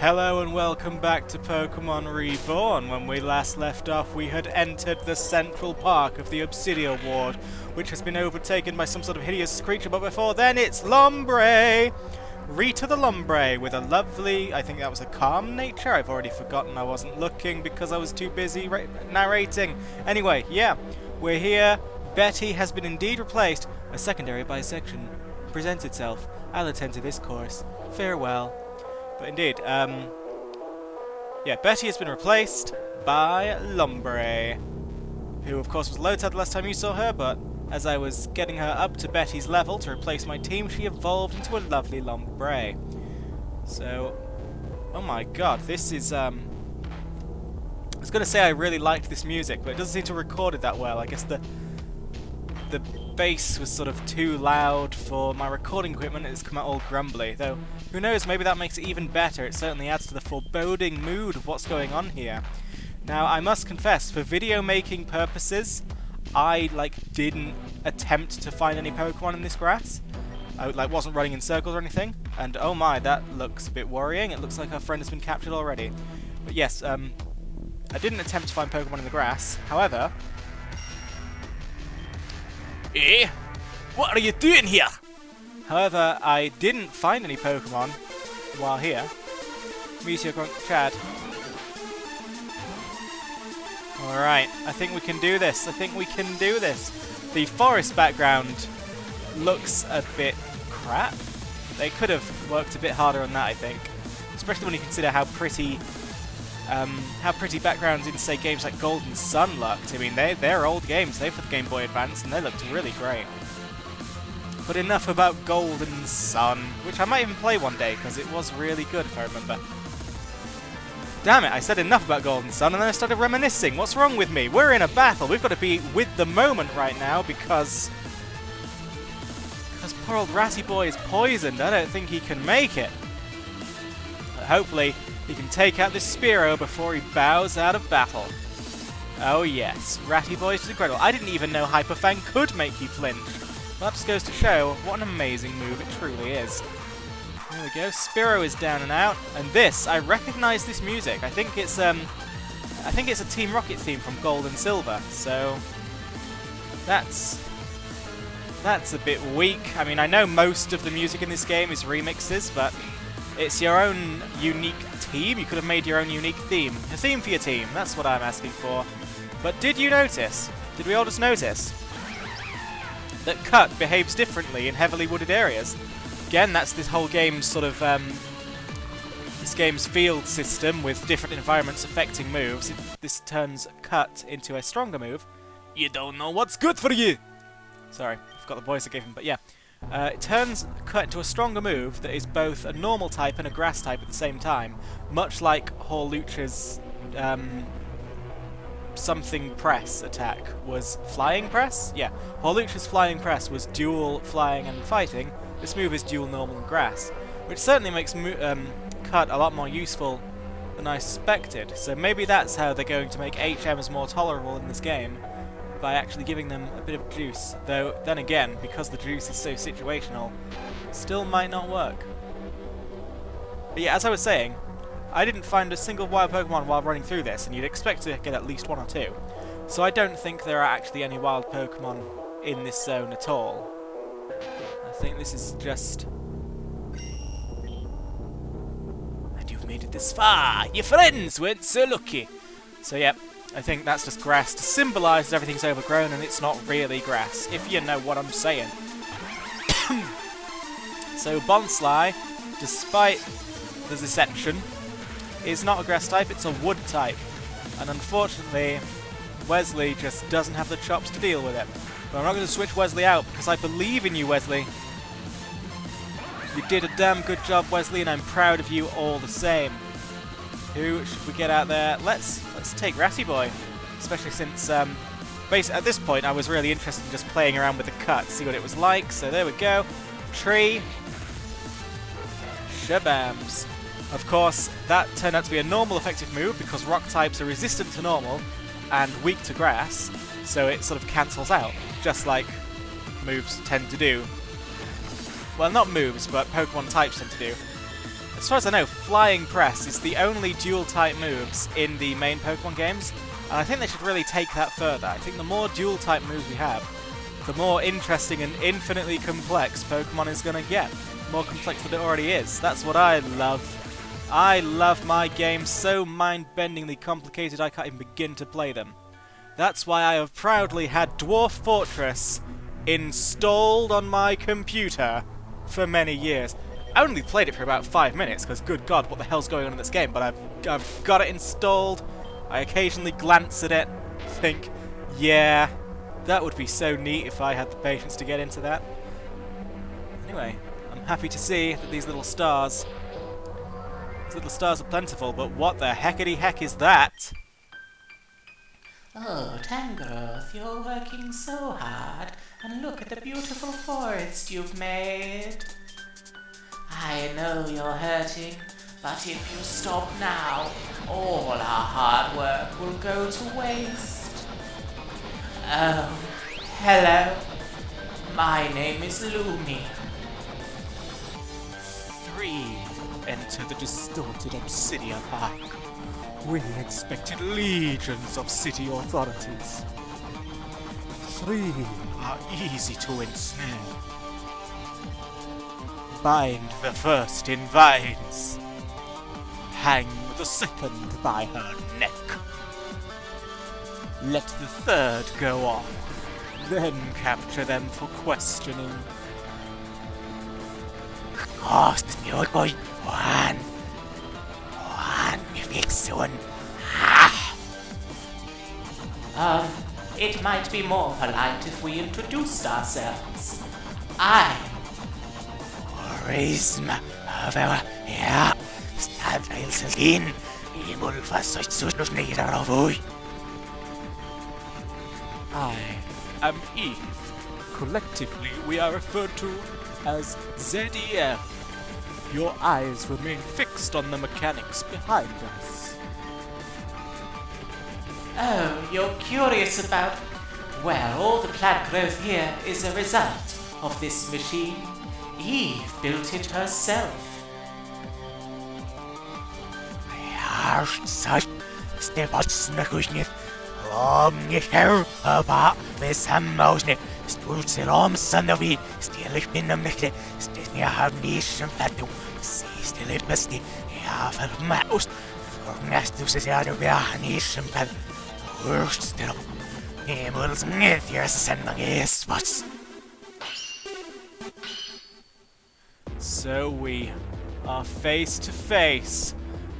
Hello and welcome back to Pokémon Reborn. When we last left off, we had entered the central park of the Obsidian Ward, which has been overtaken by some sort of hideous creature, but before then it's Lombre! Rita the Lombre, with a lovely, I think that was a calm nature. I've already forgotten, I wasn't looking because I was too busy narrating. Anyway, yeah, we're here. Betty has been indeed replaced. A secondary bisection presents itself. I'll attend to this course. Farewell. But indeed, yeah, Betty has been replaced by Lombre, who of course was Lotad the last time you saw her, but as I was getting her up to Betty's level to replace my team, she evolved into a lovely Lombre. So, oh my god, this is, I was going to say I really liked this music, but it doesn't seem to record it that well. I guess the bass was sort of too loud for my recording equipment. It's come out all grumbly, though who knows, maybe that makes it even better. It certainly adds to the foreboding mood of what's going on here. Now, I must confess, for video making purposes, I didn't attempt to find any Pokemon in this grass. I wasn't running in circles or anything, and oh my, that looks a bit worrying. It looks like our friend has been captured already. But yes, I didn't attempt to find Pokemon in the grass. However, Eh? What are you doing here? However, I didn't find any Pokemon while here. Meteor Grunt Chad. Alright, I think we can do this. The forest background looks a bit crap. They could have worked a bit harder on that, I think. Especially when you consider how pretty backgrounds in, say, games like Gold and Sun looked. I mean, they're old games. They're for the Game Boy Advance, and they looked really great. But enough about Gold and Sun, which I might even play one day, because it was really good, if I remember. Damn it, I said enough about Gold and Sun, and then I started reminiscing. What's wrong with me? We're in a battle. We've got to be with the moment right now, because poor old Ratty Boy is poisoned. I don't think he can make it. But hopefully, he can take out this Spearow before he bows out of battle. Oh yes, Ratty Boy is incredible. I didn't even know Hyper Fang could make you flinch. Well, that just goes to show what an amazing move it truly is. There we go, Spearow is down and out, and this, I recognise this music. I think it's a Team Rocket theme from Gold and Silver, so that's a bit weak. I mean, I know most of the music in this game is remixes, but it's your own unique team. You could have made your own unique theme. A theme for your team, that's what I'm asking for. But did you notice, did we all just notice, that Cut behaves differently in heavily wooded areas? Again, that's this whole game's sort of, this game's field system with different environments affecting moves. This turns Cut into a stronger move. You don't know what's good for you! Sorry, I forgot the voice I gave him, but yeah. It turns Cut into a stronger move that is both a normal type and a grass type at the same time, much like Hawlucha's something press attack was flying press? Yeah, Hawlucha's flying press was dual flying and fighting. This move is dual normal and grass, which certainly makes Cut a lot more useful than I suspected. So maybe that's how they're going to make HMs more tolerable in this game, by actually giving them a bit of juice. Though, then again, because the juice is so situational, it still might not work. But yeah, as I was saying, I didn't find a single wild Pokemon while running through this, and you'd expect to get at least one or two. So I don't think there are actually any wild Pokemon in this zone at all. I think this is just... And you've made it this far! Your friends weren't so lucky! So yeah, I think that's just grass to symbolise that everything's overgrown and it's not really grass, if you know what I'm saying. So Bonsly, despite the deception, is not a grass type, it's a wood type. And unfortunately, Wesley just doesn't have the chops to deal with it. But I'm not going to switch Wesley out because I believe in you, Wesley. You did a damn good job, Wesley, and I'm proud of you all the same. Who should we get out there? Let's take Ratty Boy, especially since basically at this point I was really interested in just playing around with the Cut, see what it was like. So there we go, Tree, Shabams. Of course, that turned out to be a normal effective move because rock types are resistant to normal and weak to grass, so it sort of cancels out, just like moves tend to do. Well, not moves, but Pokemon types tend to do. as far as I know, Flying Press is the only dual-type moves in the main Pokemon games, and I think they should really take that further. I think the more dual-type moves we have, the more interesting and infinitely complex Pokemon is going to get. More complex than it already is. That's what I love. I love my games so mind-bendingly complicated I can't even begin to play them. That's why I have proudly had Dwarf Fortress installed on my computer for many years. I only played it for about 5 minutes, because good god, what the hell's going on in this game? But I've got it installed. I occasionally glance at it, think, yeah, that would be so neat if I had the patience to get into that. Anyway, I'm happy to see that these little stars are plentiful, but what the heckity heck is that? Oh, Tangrowth, you're working so hard, and look at the beautiful forest you've made. I know you're hurting, but if you stop now, all our hard work will go to waste. Oh, hello. My name is Lumi. 3. Enter the distorted Obsidian Ark. We expected legions of city authorities. 3 are easy to ensnare. Bind the first in vines. Hang the second by her neck. Let the third go on. Then capture them for questioning. Kost mir boy. One, soon. It might be more polite if we introduced ourselves. I, Charisma, ja, Stadveilselin, I am Eve. Collectively, we are referred to as ZEF. Your eyes remain fixed on the mechanics behind us. Oh, you're curious about... Well, all the plant growth here is a result of this machine. Eve built it herself. So we are face to face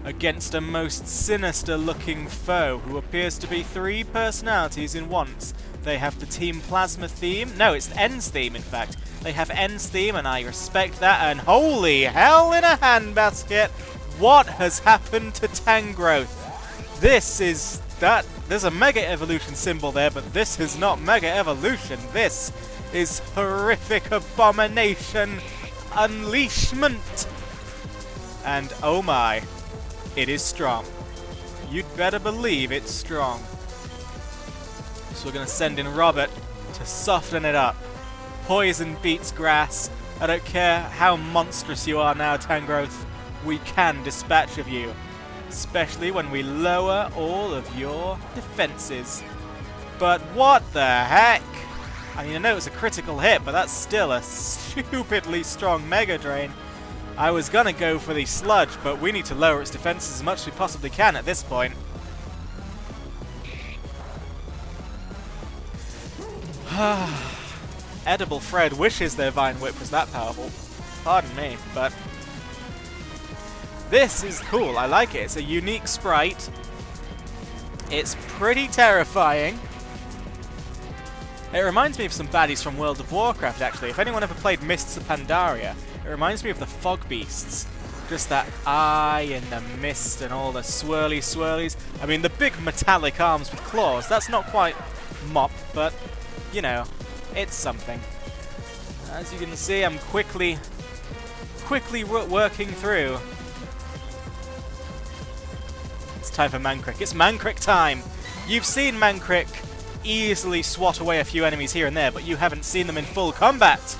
against a most sinister-looking foe who appears to be 3 personalities in once. They have the Team Plasma theme. No, it's the Ends theme, in fact. They have Ends theme, and I respect that. And holy hell in a handbasket! What has happened to Tangrowth? This is that. There's a Mega Evolution symbol there, but this is not Mega Evolution. This is horrific abomination unleashment. And oh my, it is strong. You'd better believe it's strong. So we're going to send in Robert to soften it up. Poison beats grass. I don't care how monstrous you are now, Tangrowth. We can dispatch of you. Especially when we lower all of your defenses. But what the heck? I mean, I know it's a critical hit, but that's still a stupidly strong Mega Drain. I was going to go for the Sludge, but we need to lower its defenses as much as we possibly can at this point. Edible Fred wishes their Vine Whip was that powerful. Pardon me, but this is cool. I like it. It's a unique sprite. It's pretty terrifying. It reminds me of some baddies from World of Warcraft, actually. If anyone ever played Mists of Pandaria, it reminds me of the Fog Beasts. Just that eye and the mist and all the swirlies. I mean, the big metallic arms with claws. That's not quite Mop, but, you know, it's something. As you can see, I'm quickly working through. It's time for Mankrik. It's Mankrik time! You've seen Mankrik easily swat away a few enemies here and there, but you haven't seen them in full combat.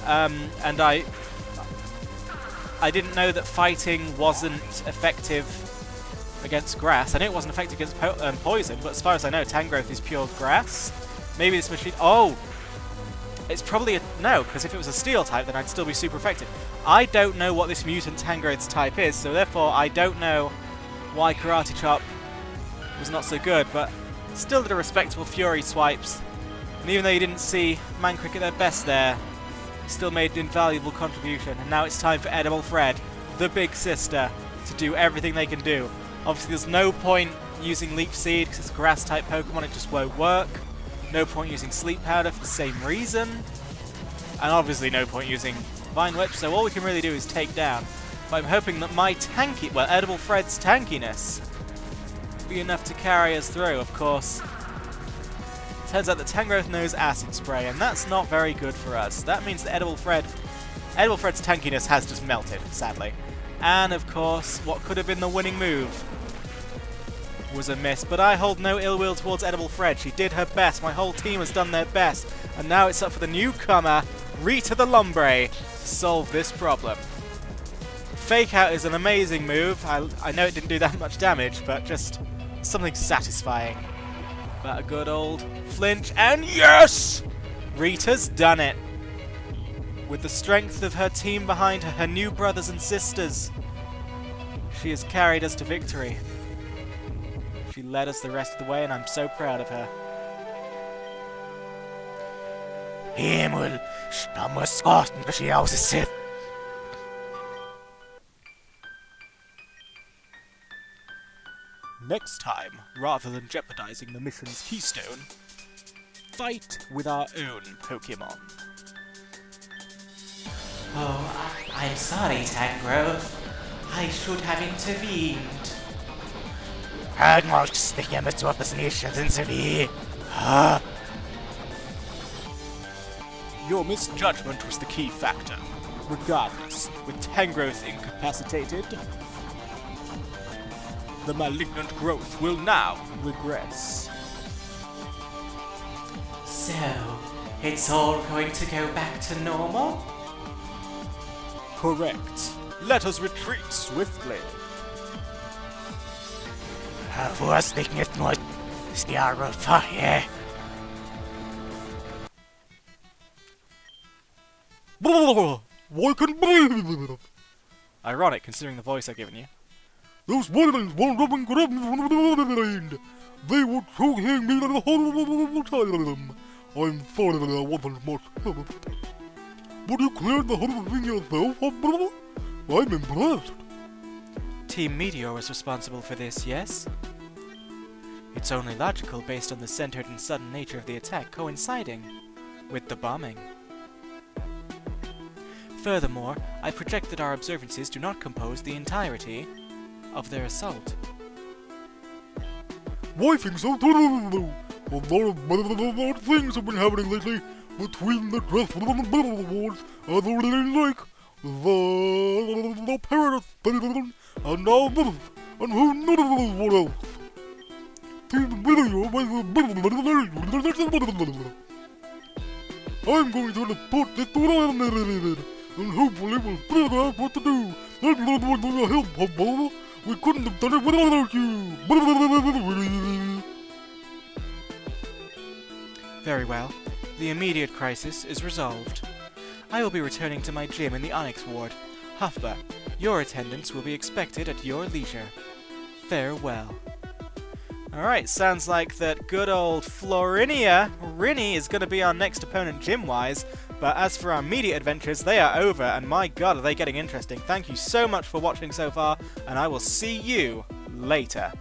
And I I didn't know that fighting wasn't effective against grass. I knew it wasn't effective against poison, but as far as I know, Tangrowth is pure grass. Maybe this machine... Oh! It's probably a... No, because if it was a steel type, then I'd still be super effective. I don't know what this mutant Tangrowth's type is, so therefore I don't know why Karate Chop was not so good, but still did a respectable Fury swipes. And even though you didn't see Mancrick at their best there, he still made an invaluable contribution. And now it's time for Edible Fred, the big sister, to do everything they can do. Obviously there's no point using Leaf Seed because it's a grass type Pokemon, it just won't work. No point using Sleep Powder for the same reason. And obviously no point using Vine Whip, so all we can really do is take down. But I'm hoping that my Edible Fred's tankiness will be enough to carry us through. Of course, turns out that Tangrowth knows Acid Spray, and that's not very good for us. That means that Edible Fred's tankiness has just melted, sadly. And of course, what could have been the winning move was a miss, but I hold no ill will towards Edible Fred. She did her best, my whole team has done their best, and now it's up for the newcomer, Rita the Lombre, to solve this problem. Fake Out is an amazing move. I know it didn't do that much damage, but just something satisfying. But a good old flinch, and yes! Rita's done it. With the strength of her team behind her, her new brothers and sisters, she has carried us to victory. She led us the rest of the way, and I'm so proud of her. Himmel, stammes Gott, she aus Sith. Next time, rather than jeopardizing the mission's keystone, fight with our own Pokémon. Oh, I'm sorry, Tangrowth. I should have intervened. Your misjudgment was the key factor. Regardless, with Tangrowth incapacitated, the malignant growth will now regress. So, it's all going to go back to normal? Correct. Let us retreat swiftly. Ironic, considering the voice I've given you. Those violins won't up and grab me from the mind. They were choking me the whole time. I'm sorry that I wasn't much help. But you cleared the whole thing yourself, Huffbuh? I'm impressed. Team Meteor was responsible for this, yes? It's only logical based on the centered and sudden nature of the attack coinciding with the bombing. Furthermore, I project that our observances do not compose the entirety of their assault. Why think so? A lot of things have been happening lately between the dress and the battle awards. I don't really like the parrot and now this, and who knows what else. I'm going to report this to the and hopefully we'll figure out what to do. That's not what will help, Huffbuh. We couldn't have done it without you. Very well. The immediate crisis is resolved. I will be returning to my gym in the Onyx Ward. Huffbuh, your attendance will be expected at your leisure. Farewell. Alright, sounds like that good old Florinia, Rinny, is going to be our next opponent gym-wise, but as for our media adventures, they are over, and my god, are they getting interesting. Thank you so much for watching so far, and I will see you later.